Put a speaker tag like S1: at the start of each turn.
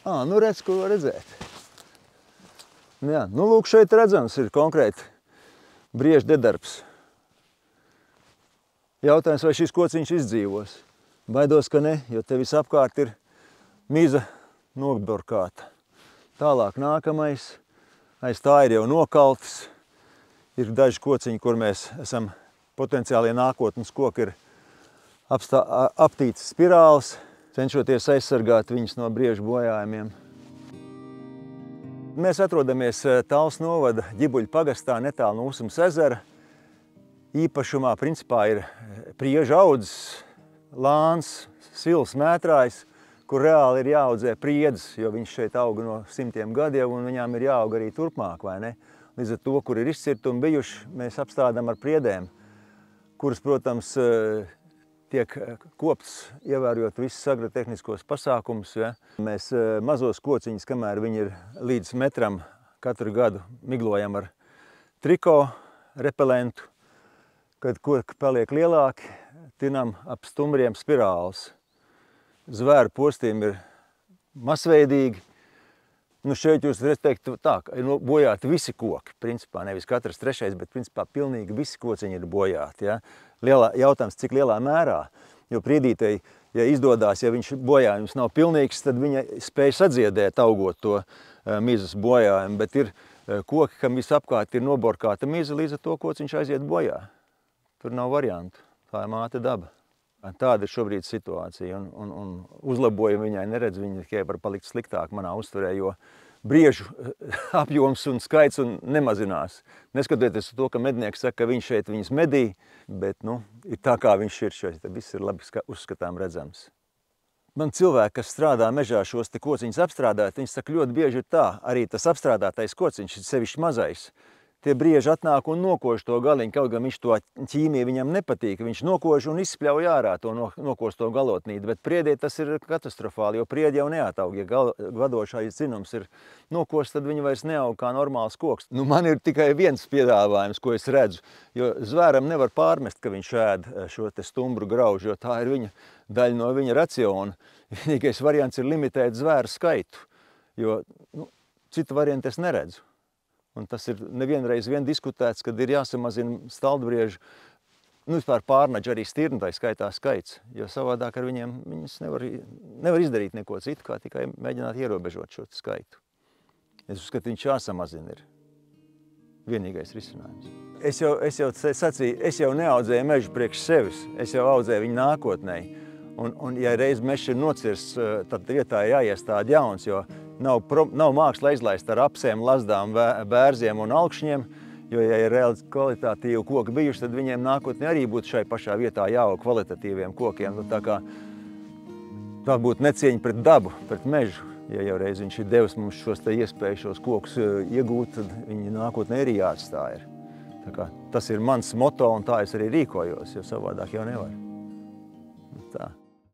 S1: Nu redz, ko var redzēt. Jā, nu lūk, šeit redzams ir konkrēti brieža dedarbs. Jautājums, vai šis kociņš izdzīvos? Baidos, ka ne, jo te visapkārt ir miza nogborkāta. Tālāk nākamais, aiz tā ir jau nokaltis. Ir daži kociņi, kur mēs esam potenciālie nākotnes koki, ir aptītas spirāles, cenšoties aizsargāt viņus no briežu bojājumiem. Mēs atrodamies Talsu novada Ģibuļu pagastā netālu no Usmas ezera. Īpašumā principā ir priežu audzes, lāns, sils, mētrājs, kur reāli ir jāaudzē priedis, jo viņš šeit auga no simtiem gadiem un viņām ir jāauga arī turpmāk, vai ne? Līdz ar to, kur ir izcirtumi bijuši, mēs apstādām ar priedēm, kuras, protams, tiek kopts, ievērojot visus agrotehniskos pasākumus. Ja? Mēs mazos kociņus, kamēr viņi ir līdz metram, katru gadu miglojam ar triko repelentu. Kad koki paliek lielāki, tinam ap stumbriem spirāles. Zvēru postījumi ir masveidīgi. Nu šeit jūs teikt tā, ka ir bojāti visi koki, principā nevis katrs trešais, bet principā pilnīgi visi kociņi ir bojāti. Ja? Jautājums, cik lielā mērā, jo priedītei, ja izdodās, ja viņš bojājums nav pilnīgs, tad viņa spēj sadziedēt, augot to mizas bojājumu, bet ir koki, kam visapkārt ir noborkāta miza, līdz ar to kociņš aiziet bojā. Tur nav variantu, tā ir māte daba. Tāda ir šobrīd situācija, un uzlabojumi viņai neredz, viņa tikai var palikt sliktāk manā uztverē, jo briežu apjoms un skaits nemazinās. Neskatoties uz to, ka mednieks saka, ka viņš šeit viņas medī, bet ir tā, kā viņš ir šeit, tad viss ir labi uzskatām redzams. Man cilvēki, kas strādā mežā šos te kociņus apstrādāt, viņi saka, ļoti bieži ir tā, arī tas apstrādātais kociņš ir sevišķi mazais. Tie brieži atnāk un nokož to galiņu, kaut gan viņš to ķīmiju viņam nepatīk. Viņš nokož un izspļauj ārā to nokosto galotnīti, bet priedē tas ir katastrofāli, jo priedi jau neataug. Ja vadošais dzinums ir nokosts, tad viņi vairs neaug kā normāls koks. Man ir tikai viens piedāvājums, ko es redzu, jo zvēram nevar pārmest, ka viņš ēd šo te stumbru graužu, jo tā ir daļa no viņa raciona. Vienīgais variants ir limitēt zvēru skaitu, jo citu variantu es neredzu. Un tas ir nevienreiz diskutēts, kad ir jāsamazina staldbriežu, vispār pārnaģi arī stirntai skaitā skaits, jo savādāk ar viņas nevar izdarīt neko citu, kā tikai mēģināt ierobežot šo skaitu. Es uzskatu, viņš jāsamazina ir vienīgais risinājums. Es jau sacīju, es jau neaudzēju mežu priekš sevis, es jau audzēju viņu nākotnē. Un ja reiz mežs ir nocirsts, tad vietā ir jāiestāda jauns, jo nav māksla izlaist ar apsēm, lazdām, bērziem un alkšņiem, jo, ja ir reāli kvalitatīvi koki bijuši, tad viņiem nākotnē arī būtu šai pašā vietā jāaug kvalitatīviem kokiem. Tā būtu necieņa pret dabu, pret mežu. Ja jau reiz viņš ir devis mums šos iespēju šos kokus iegūt, tad viņi nākotnē arī jāatstāj. Tas ir mans moto un tā es arī rīkojos, jo savādāk jau nevar.